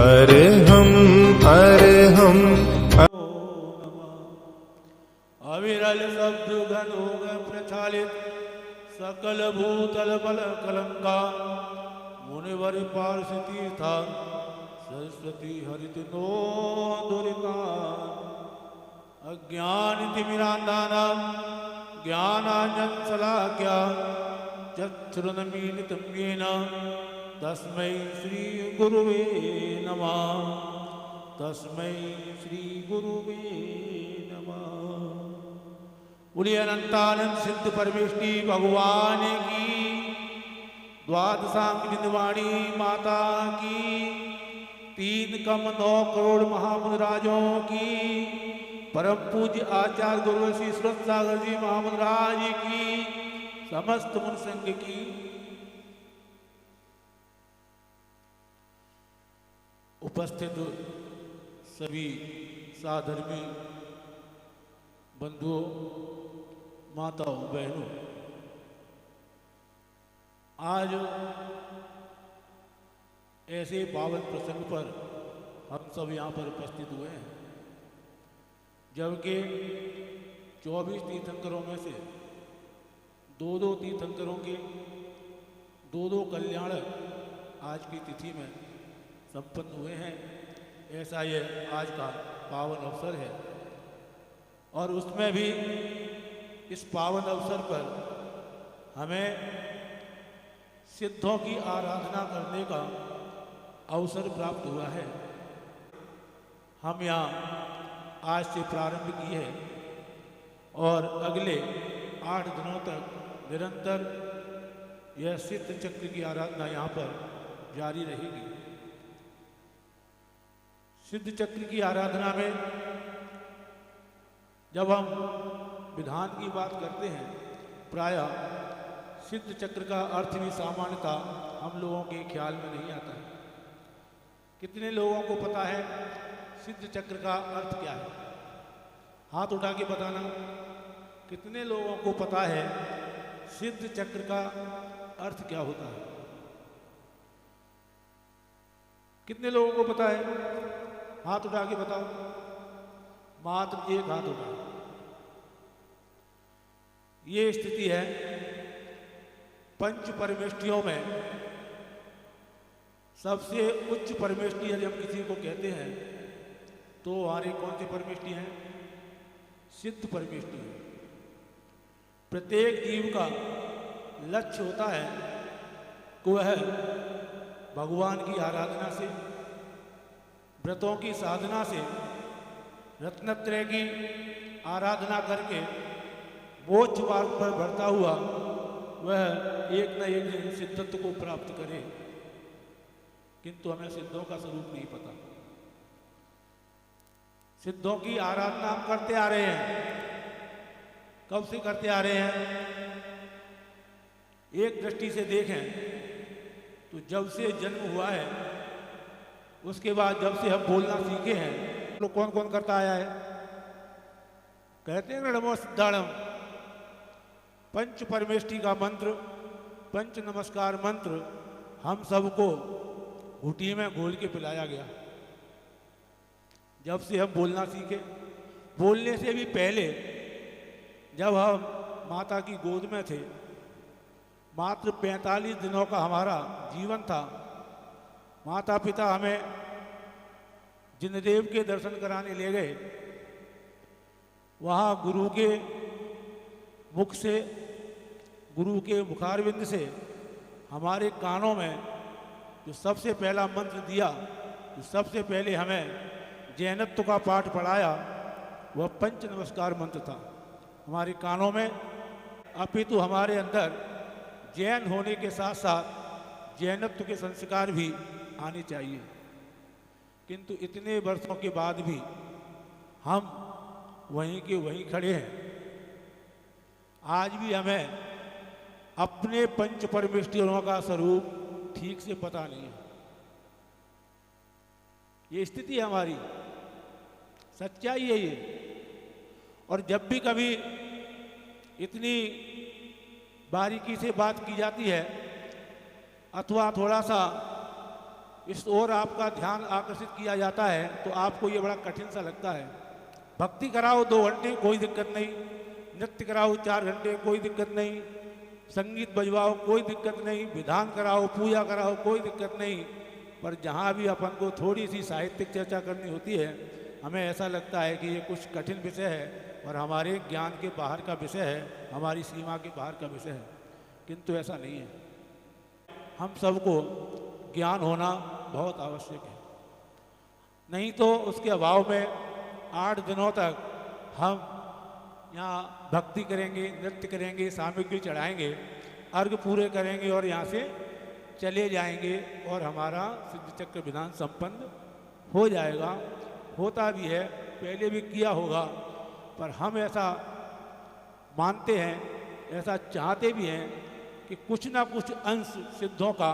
अरहं अरहं अविरल शब्द घनोग प्रचालित सकल भूतल बल कलंका मुनिवर पार्षती था सरस्वती हरित नो दुरिता अज्ञान तिमिरांधाना ज्ञानांजन शलाक्या चक्षुरुन्मीलितं येन तस्मै श्री गुरुवे नमः। तस्मै श्री गुरुवे नमः। बोलिए अनंतानंद सिद्ध परमेष्टि भगवान की, द्वादशांग बिंदवाणी माता की, 3,9 करोड़ महामुनिराजों की, परम पूज्य आचार्य गुरु श्री सुरत सागर जी महामुनिराज की, समस्त मुनि संघ की, उपस्थित सभी साधर्मी बंधुओं, माताओं, बहनों, आज ऐसे पावन प्रसंग पर हम सब यहाँ पर उपस्थित हुए हैं, जबकि 24 तीर्थंकरों में से 2-2 तीर्थंकरों के 2-2 कल्याण आज की तिथि में संपन्न हुए हैं। ऐसा ये आज का पावन अवसर है और उसमें भी इस पावन अवसर पर हमें सिद्धों की आराधना करने का अवसर प्राप्त हुआ है। हम यहाँ आज से प्रारंभ किए हैं और अगले 8 दिनों तक निरंतर यह सिद्ध चक्र की आराधना यहाँ पर जारी रहेगी। सिद्ध चक्र की आराधना में जब हम विधान की बात करते हैं, प्रायः सिद्ध चक्र का अर्थ भी सामान्यतः हम लोगों के ख्याल में नहीं आता है। कितने लोगों को पता है सिद्ध चक्र का अर्थ क्या है? हाथ उठा के बताना। कितने लोगों को पता है सिद्ध चक्र का अर्थ क्या होता है? कितने लोगों को पता है? हाथ उठा के बताओ। मात्र एक हाथ उठा। ये स्थिति है पंच परमेष्टियों में सबसे उच्च परमेष्टि यदि हम किसी को कहते हैं तो हमारे कौन से परमेष्टि हैं? सिद्ध परमेष्टि है। प्रत्येक जीव का लक्ष्य होता है कि वह भगवान की आराधना से, व्रतों की साधना से, रत्नत्रय की आराधना करके मोक्ष मार्ग पर बढ़ता हुआ वह एक न एक दिन सिद्धत्व को प्राप्त करे। किंतु हमें सिद्धों का स्वरूप नहीं पता। सिद्धों की आराधना हम करते आ रहे हैं। कब से करते आ रहे हैं? एक दृष्टि से देखें तो जब से जन्म हुआ है, उसके बाद जब से हम बोलना सीखे हैं, लोग कौन कौन करता आया है? कहते हैं नमो सिद्धाणम, पंच परमेष्टि का मंत्र, पंच नमस्कार मंत्र हम सबको घुटी में घोल के पिलाया गया। जब से हम बोलना सीखे, बोलने से भी पहले जब हम माता की गोद में थे, मात्र 45 दिनों का हमारा जीवन था। माता पिता हमें जिनदेव के दर्शन कराने ले गए। वहाँ गुरु के मुख से, गुरु के मुखारविंद से हमारे कानों में जो सबसे पहला मंत्र दिया, जो सबसे पहले हमें जैनत्व का पाठ पढ़ाया, वह पंच नमस्कार मंत्र था हमारे कानों में। अपितु हमारे अंदर जैन होने के साथ साथ जैनत्व के संस्कार भी आने चाहिए। किंतु इतने वर्षों के बाद भी हम वहीं के वहीं खड़े हैं। आज भी हमें अपने पंच परमेष्टियों का स्वरूप ठीक से पता नहीं है। ये स्थिति है हमारी, सच्चाई है ये। और जब भी कभी इतनी बारीकी से बात की जाती है अथवा थोड़ा सा इस ओर आपका ध्यान आकर्षित किया जाता है तो आपको ये बड़ा कठिन सा लगता है। भक्ति कराओ 2 घंटे कोई दिक्कत नहीं, नृत्य कराओ 4 घंटे कोई दिक्कत नहीं, संगीत बजवाओ कोई दिक्कत नहीं, विधान कराओ, पूजा कराओ कोई दिक्कत नहीं। पर जहाँ भी अपन को थोड़ी सी साहित्यिक चर्चा करनी होती है, हमें ऐसा लगता है कि ये कुछ कठिन विषय है और हमारे ज्ञान के बाहर का विषय है, हमारी सीमा के बाहर का विषय है। किंतु ऐसा नहीं है। हम सबको ज्ञान होना बहुत आवश्यक है, नहीं तो उसके अभाव में 8 दिनों तक हम यहाँ भक्ति करेंगे, नृत्य करेंगे, सामग्री चढ़ाएंगे, अर्घ पूरे करेंगे और यहाँ से चले जाएंगे और हमारा सिद्ध चक्र विधान संपन्न हो जाएगा। होता भी है, पहले भी किया होगा, पर हम ऐसा मानते हैं, ऐसा चाहते भी हैं कि कुछ ना कुछ अंश सिद्धों का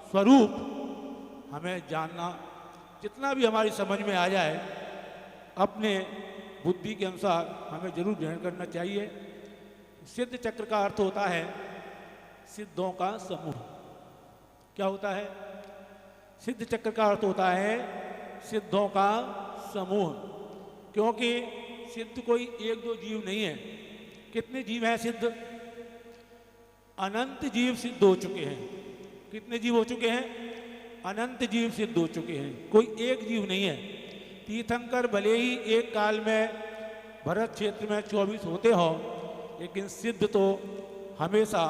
स्वरूप हमें जानना, जितना भी हमारी समझ में आ जाए अपने बुद्धि के अनुसार हमें जरूर ग्रहण करना चाहिए। सिद्ध चक्र का अर्थ होता है सिद्धों का समूह। क्या होता है? सिद्ध चक्र का अर्थ होता है सिद्धों का समूह, क्योंकि सिद्ध कोई 1-2 जीव नहीं है। कितने जीव हैं सिद्ध? अनंत जीव सिद्ध हो चुके हैं। कितने जीव हो चुके हैं? अनंत जीव सिद्ध हो चुके हैं, कोई एक जीव नहीं है। तीर्थंकर भले ही एक काल में भरत क्षेत्र में 24 होते हो, लेकिन सिद्ध तो हमेशा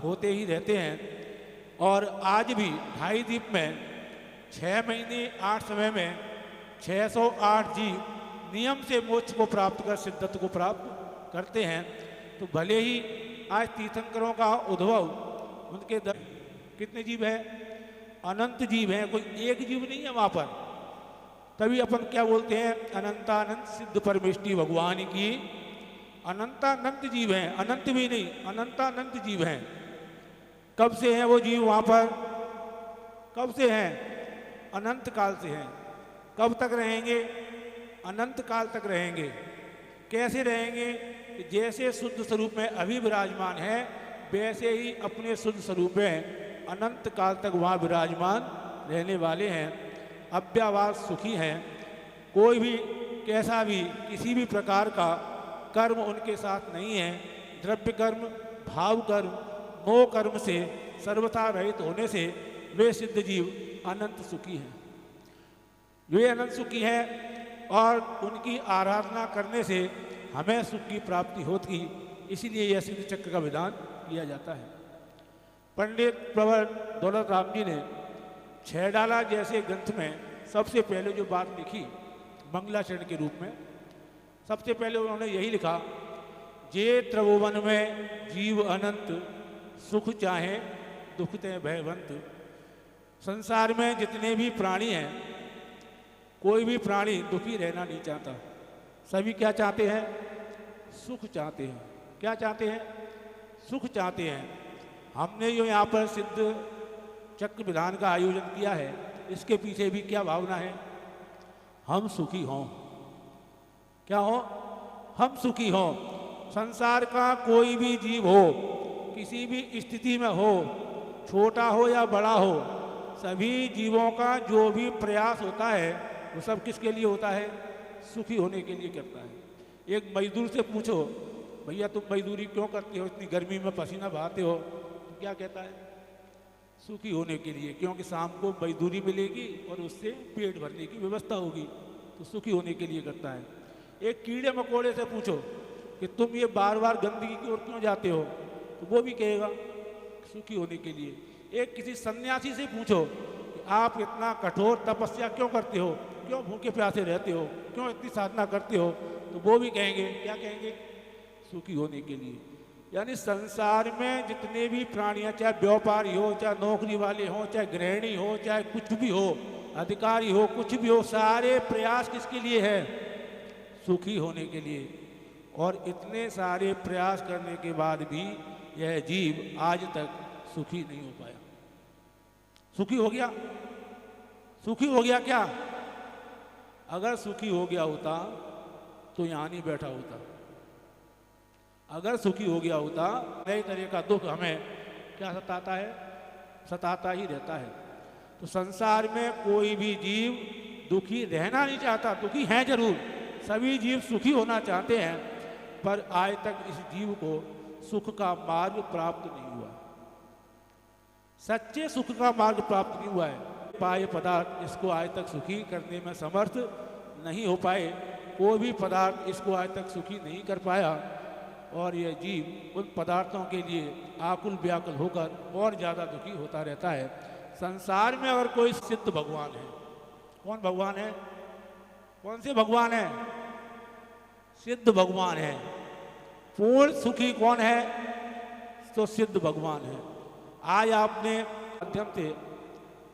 होते ही रहते हैं। और आज भी ढाई द्वीप में 6 महीने 8 समय में 608 जीव नियम से मोक्ष को प्राप्त कर सिद्धत्व को प्राप्त करते हैं। तो भले ही आज तीर्थंकरों का उद्भव उनके कितने जीव हैं? अनंत जीव हैं, कोई एक जीव नहीं है वहाँ पर। तभी अपन क्या बोलते हैं? अनंतानंत सिद्ध परमेष्टि भगवान की। अनंतानंत जीव हैं, अनंत भी नहीं, अनंतानंत जीव हैं। कब से हैं वो जीव वहाँ पर? कब से हैं? अनंत काल से हैं। कब तक रहेंगे? अनंत काल तक रहेंगे। कैसे रहेंगे? जैसे शुद्ध स्वरूप में अभी विराजमान है, वैसे ही अपने शुद्ध स्वरूप में अनंत काल तक वहाँ विराजमान रहने वाले हैं। अव्ययवाद सुखी हैं। कोई भी कैसा भी किसी भी प्रकार का कर्म उनके साथ नहीं है। द्रव्य कर्म, भाव कर्म, मोह कर्म से सर्वथा रहित होने से वे सिद्ध जीव अनंत सुखी हैं। वे अनंत सुखी हैं और उनकी आराधना करने से हमें सुख की प्राप्ति होती, इसीलिए यह सिद्ध चक्र का विधान किया जाता है। पंडित प्रवर दौलत राम जी ने 6 डाला जैसे ग्रंथ में सबसे पहले जो बात लिखी मंगलाचरण के रूप में, सबसे पहले उन्होंने यही लिखा, जे त्रिभुवन में जीव अनंत सुख चाहे दुख ते भयवंत। संसार में जितने भी प्राणी हैं, कोई भी प्राणी दुखी रहना नहीं चाहता। सभी क्या चाहते हैं? सुख चाहते हैं। क्या चाहते हैं? सुख चाहते हैं। हमने जो यहाँ पर सिद्ध चक्र विधान का आयोजन किया है, इसके पीछे भी क्या भावना है? हम सुखी हों। क्या हो? हम सुखी हों। संसार का कोई भी जीव हो, किसी भी स्थिति में हो, छोटा हो या बड़ा हो, सभी जीवों का जो भी प्रयास होता है वो सब किसके लिए होता है? सुखी होने के लिए करता है। एक मजदूर से पूछो, भैया तुम मजदूरी क्यों करते हो, इतनी गर्मी में पसीना बहाते हो? तो क्या कहता है? सुखी होने के लिए, क्योंकि शाम को मजदूरी मिलेगी और उससे पेट भरने की व्यवस्था होगी, तो सुखी होने के लिए करता है। एक कीड़े मकोड़े से पूछो कि तुम ये बार बार गंदगी की ओर क्यों जाते हो, तो वो भी कहेगा सुखी होने के लिए। एक किसी सन्यासी से पूछो कि आप इतना कठोर तपस्या क्यों करते हो, क्यों भूखे प्यासे रहते हो, क्यों इतनी साधना करते हो, तो वो भी कहेंगे, क्या कहेंगे? सुखी होने के लिए। यानी संसार में जितने भी प्राणी, चाहे व्यापारी हो, चाहे नौकरी वाले हो, चाहे गृहिणी हो, चाहे कुछ भी हो, अधिकारी हो, कुछ भी हो, सारे प्रयास किसके लिए है? सुखी होने के लिए। और इतने सारे प्रयास करने के बाद भी यह जीव आज तक सुखी नहीं हो पाया। सुखी हो गया? सुखी हो गया क्या? अगर सुखी हो गया होता तो यहाँ नहीं बैठा होता। अगर सुखी हो गया होता, नई तरह का दुख हमें क्या सताता है? सताता ही रहता है। तो संसार में कोई भी जीव दुखी रहना नहीं चाहता, दुखी हैं जरूर, सभी जीव सुखी होना चाहते हैं, पर आज तक इस जीव को सुख का मार्ग प्राप्त नहीं हुआ, सच्चे सुख का मार्ग प्राप्त नहीं हुआ है। पाए पदार्थ इसको आज तक सुखी करने में समर्थ नहीं हो पाए, कोई भी पदार्थ इसको आज तक सुखी नहीं कर पाया, और यह जीव उन पदार्थों के लिए आकुल व्याकुल होकर और ज़्यादा दुखी होता रहता है। संसार में अगर कोई सिद्ध भगवान है, कौन भगवान है, कौन से भगवान है, सिद्ध भगवान है। पूर्ण सुखी कौन है, तो सिद्ध भगवान है। आज आपने माध्यम से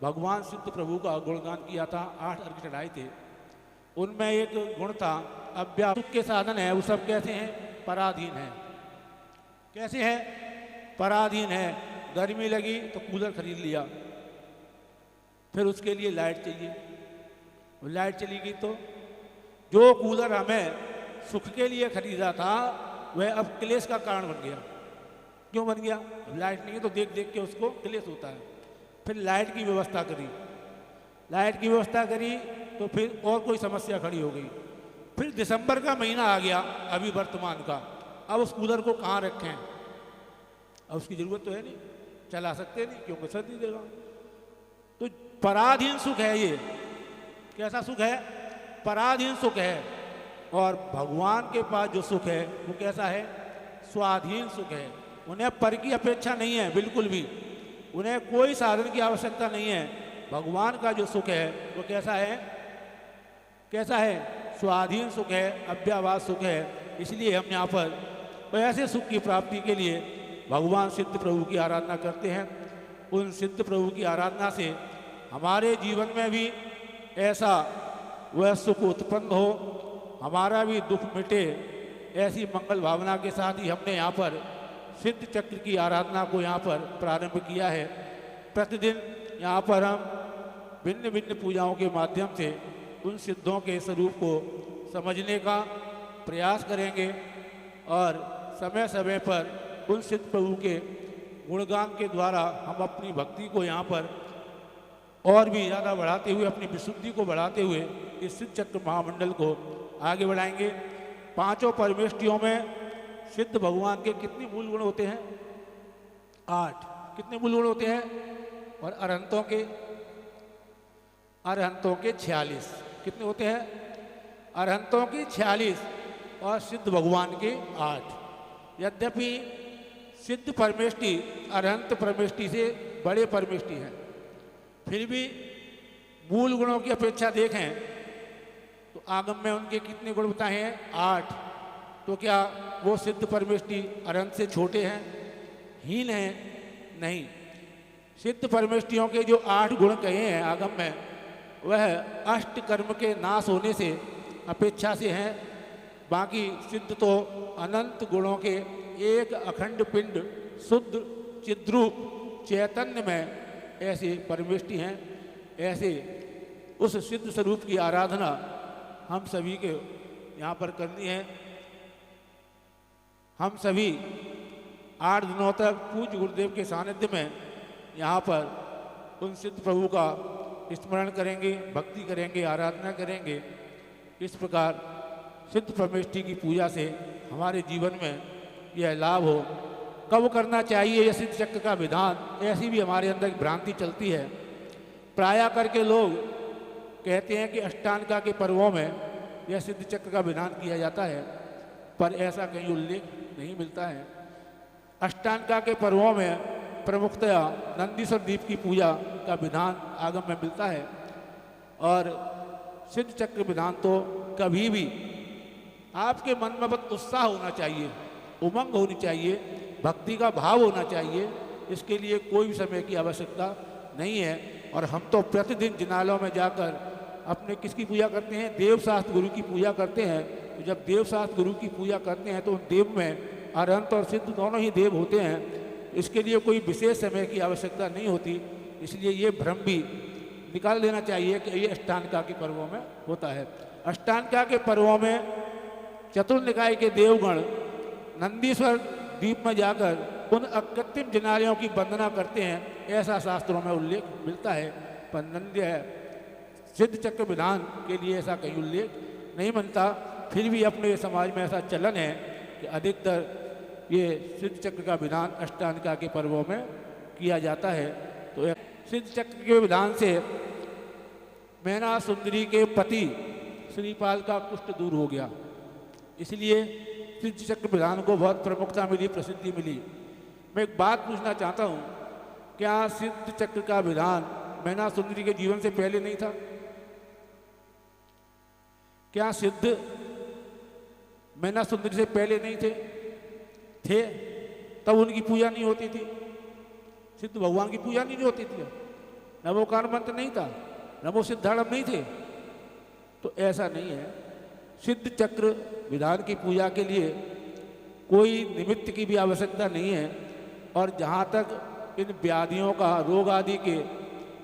भगवान सिद्ध प्रभु का गुणगान किया था, 8 अर्घ चढ़ाए थे, उनमें एक गुण था अव्या सुख के साधन है, वो सब कैसे हैं, पराधीन है। कैसे है, पराधीन है। गर्मी लगी तो कूलर खरीद लिया, फिर उसके लिए लाइट चाहिए, लाइट चली गई तो जो कूलर हमें सुख के लिए खरीदा था वह अब क्लेश का कारण बन गया। क्यों बन गया, लाइट नहीं है तो देख देख के उसको क्लेश होता है। फिर लाइट की व्यवस्था करी, लाइट की व्यवस्था करी तो फिर और कोई समस्या खड़ी हो गई। फिर दिसंबर का महीना आ गया अभी वर्तमान का, अब उस कूलर को कहाँ रखें, अब उसकी ज़रूरत तो है नहीं, चला सकते नहीं क्योंकि सर्दी देगा। तो पराधीन सुख है ये। कैसा सुख है, पराधीन सुख है। और भगवान के पास जो सुख है वो कैसा है, स्वाधीन सुख है। उन्हें पर की अपेक्षा नहीं है, बिल्कुल भी उन्हें कोई साधन की आवश्यकता नहीं है। भगवान का जो सुख है वो कैसा है, कैसा है, स्वाधीन सुख है, अव्यावाद सुख है। इसलिए हम यहाँ पर ऐसे सुख की प्राप्ति के लिए भगवान सिद्ध प्रभु की आराधना करते हैं। उन सिद्ध प्रभु की आराधना से हमारे जीवन में भी ऐसा वह सुख उत्पन्न हो, हमारा भी दुख मिटे, ऐसी मंगल भावना के साथ ही हमने यहाँ पर सिद्ध चक्र की आराधना को यहाँ पर प्रारंभ किया है। प्रतिदिन यहाँ पर हम भिन्न भिन्न पूजाओं के माध्यम से उन सिद्धों के स्वरूप को समझने का प्रयास करेंगे और समय समय पर उन सिद्ध प्रभु के गुणगान के द्वारा हम अपनी भक्ति को यहाँ पर और भी ज़्यादा बढ़ाते हुए, अपनी विशुद्धि को बढ़ाते हुए इस सिद्ध चक्र महामंडल को आगे बढ़ाएंगे। पांचों परमेष्टियों में सिद्ध भगवान के कितने मूल गुण होते हैं, 8। कितने मूल गुण होते हैं, और अरहंतों के 46। कितने होते हैं, अरहंतों के 46 और सिद्ध भगवान के 8। यद्यपि सिद्ध परमेष्टि अरहंत परमेष्टि से बड़े परमेष्टि हैं, फिर भी मूल गुणों की अपेक्षा देखें तो आगम में उनके कितने गुण बताए हैं, 8। तो क्या वो सिद्ध परमेष्टि अरहंत से छोटे हैं, हीन हैं? नहीं। सिद्ध परमेष्टियों के जो 8 गुण कहे हैं आगम में, वह अष्ट कर्म के नाश होने से अपेक्षा से हैं। बाकी सिद्ध तो अनंत गुणों के एक अखंड पिंड शुद्ध चिद्रूप चैतन्य में ऐसे परमेष्टि हैं। ऐसे उस सिद्ध स्वरूप की आराधना हम सभी के यहाँ पर करनी है। हम सभी 8 दिनों तक पूज्य गुरुदेव के सानिध्य में यहाँ पर उन सिद्ध प्रभु का स्मरण करेंगे, भक्ति करेंगे, आराधना करेंगे। इस प्रकार सिद्ध परमेष्टि की पूजा से हमारे जीवन में यह लाभ हो। कब करना चाहिए यह सिद्ध चक्र का विधान, ऐसी भी हमारे अंदर भ्रांति चलती है। प्रायः करके लोग कहते हैं कि अष्टांगा के पर्वों में यह सिद्ध चक्र का विधान किया जाता है, पर ऐसा कहीं उल्लेख नहीं मिलता है। अष्टांगा के पर्वों में प्रमुखतया नंदीश्वर दीप की पूजा का विधान आगम में मिलता है, और सिद्ध चक्र विधान तो कभी भी आपके मन में बस उत्साह होना चाहिए, उमंग होनी चाहिए, भक्ति का भाव होना चाहिए। इसके लिए कोई भी समय की आवश्यकता नहीं है। और हम तो प्रतिदिन जिनालों में जाकर अपने किसकी पूजा करते हैं, देव शास्त्र गुरु की पूजा करते हैं। तो जब देव शास्त्र गुरु की पूजा करते हैं तो उन देव में अरहंत और सिद्ध दोनों ही देव होते हैं। इसके लिए कोई विशेष समय की आवश्यकता नहीं होती। इसलिए ये भ्रम भी निकाल देना चाहिए कि ये अष्टांगा के पर्वों में होता है। अष्टांगा के पर्वों में चतुर्निकाय के देवगण नंदीश्वर द्वीप में जाकर उन अकृत्रिम जिनालयों की वंदना करते हैं, ऐसा शास्त्रों में उल्लेख मिलता है। स्पंदनीय है। सिद्ध चक्र विधान के लिए ऐसा कहीं उल्लेख नहीं बनता, फिर भी अपने समाज में ऐसा चलन है कि अधिकतर ये सिद्ध चक्र का विधान अष्टांगिका के पर्वों में किया जाता है। तो सिद्ध चक्र के विधान से मैना सुंदरी के पति श्रीपाल का कुष्ठ दूर हो गया, इसलिए सिद्ध चक्र विधान को बहुत प्रमुखता मिली, प्रसिद्धि मिली। मैं एक बात पूछना चाहता हूँ, क्या सिद्ध चक्र का विधान मैना सुंदरी के जीवन से पहले नहीं था? क्या सिद्ध मैना सुंदरी से पहले नहीं थे? थे, तब उनकी पूजा नहीं होती थी, सिद्ध भगवान की पूजा नहीं होती थी, नवोकार मंत्र नहीं था, नमो सिद्धाड़म नहीं थे। तो ऐसा नहीं है, सिद्ध चक्र विधान की पूजा के लिए कोई निमित्त की भी आवश्यकता नहीं है। और जहाँ तक इन व्याधियों का, रोग आदि के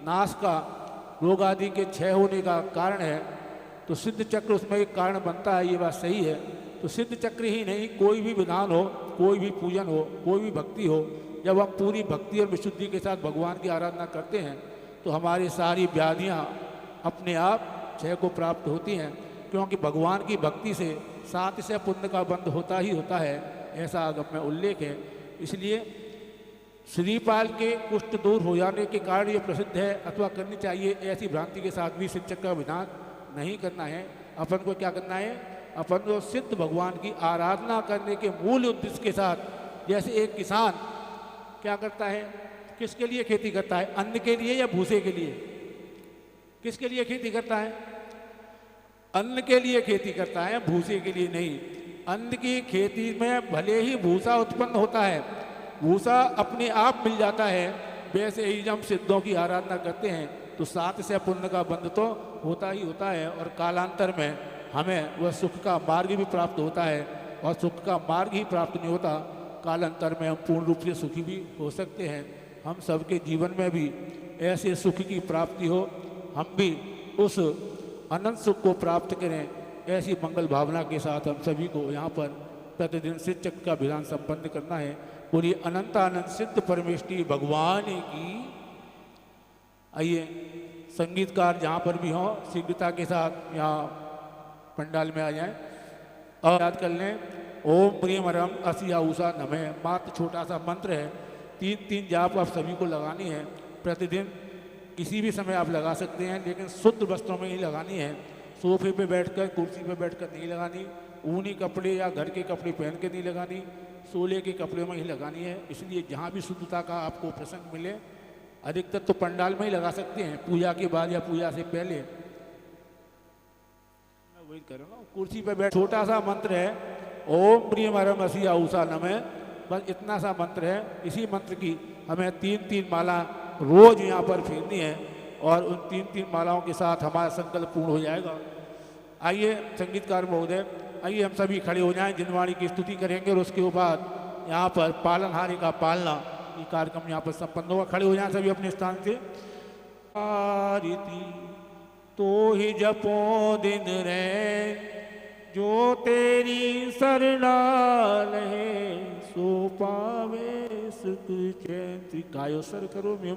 नाश का, रोग आदि के क्षय होने का कारण है, तो सिद्ध चक्र उसमें एक कारण बनता है, ये बात सही है। तो सिद्ध चक्र ही नहीं, कोई भी विधान हो, कोई भी पूजन हो, कोई भी भक्ति हो, जब हम पूरी भक्ति और विशुद्धि के साथ भगवान की आराधना करते हैं तो हमारी सारी व्याधियाँ अपने आप क्षय को प्राप्त होती हैं, क्योंकि भगवान की भक्ति से सात से पुण्य का बंध होता ही होता है, ऐसा आगम में उल्लेख है। इसलिए श्रीपाल के कुष्ठ दूर हो जाने के कारण ये प्रसिद्ध है, अथवा करनी चाहिए, ऐसी भ्रांति के साथ भी सिद्ध चक्र का विधान नहीं करना है। अपन को क्या करना है? अपन को सिद्ध भगवान की आराधना करने के मूल उद्देश्य के साथ, जैसे एक किसान क्या करता है, किसके लिए खेती करता है? अन्न के लिए या भूसे के लिए? किसके लिए खेती करता है? अन्न के लिए खेती करता है, भूसे के लिए नहीं। अन्न की खेती में भले ही भूसा उत्पन्न होता है, भूसा अपने आप मिल जाता है, वैसे ही जब सिद्धों की आराधना करते हैं तो सात से पुण्य का बंध तो होता ही होता है, और कालांतर में हमें वह सुख का मार्ग भी प्राप्त होता है। और सुख का मार्ग ही प्राप्त नहीं होता, कालांतर में हम पूर्ण रूप से सुखी भी हो सकते हैं। हम सबके जीवन में भी ऐसे सुख की प्राप्ति हो, हम भी उस अनंत सुख को प्राप्त करें, ऐसी मंगल भावना के साथ हम सभी को यहाँ पर प्रतिदिन सिद्ध चक्र का विधान संपन्न करना है। पूरी अनंतानंद सिद्ध परमेष्टि भगवान की। आइए संगीतकार जहाँ पर भी हों शीघ्रता के साथ यहाँ पंडाल में आ जाएं और याद कर लें, ओम प्रियमरम असिया उषा नमः। मात्र छोटा सा मंत्र है, 3 जाप आप सभी को लगानी है प्रतिदिन। किसी भी समय आप लगा सकते हैं, लेकिन शुद्ध वस्त्रों में ही लगानी है। सोफे पे बैठकर, कुर्सी पे बैठकर नहीं लगानी, ऊनी कपड़े या घर के कपड़े पहन के नहीं लगानी, सोले के कपड़े में ही लगानी है। इसलिए जहाँ भी शुद्धता का आपको प्रसंग मिले, अधिकतर तो पंडाल में ही लगा सकते हैं, पूजा के बाद या पूजा से पहले। मैं वही कर रहा हूँ, कुर्सी पे बैठ, छोटा सा मंत्र है, ओम प्रियमरम असिया उषा नमः। बस इतना सा मंत्र है। इसी मंत्र की हमें 3 माला रोज यहाँ पर फेरनी है, और उन 3 मालाओं के साथ हमारा संकल्प पूर्ण हो जाएगा। आइए संगीतकार महोदय, आइए हम सभी खड़े हो जाएं, जिनवाणी की स्तुति करेंगे, और उसके बाद यहाँ पर पालनहारी का पालना, ये कार्यक्रम यहाँ पर संपन्न होगा। खड़े हो जाएं सभी अपने स्थान से। आरती तो ही जपो दिन रे, जो तेरी शरणाल है, सो पावे सुख चैन। गायो सर करो में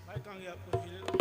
भाई कहाँ गया आपको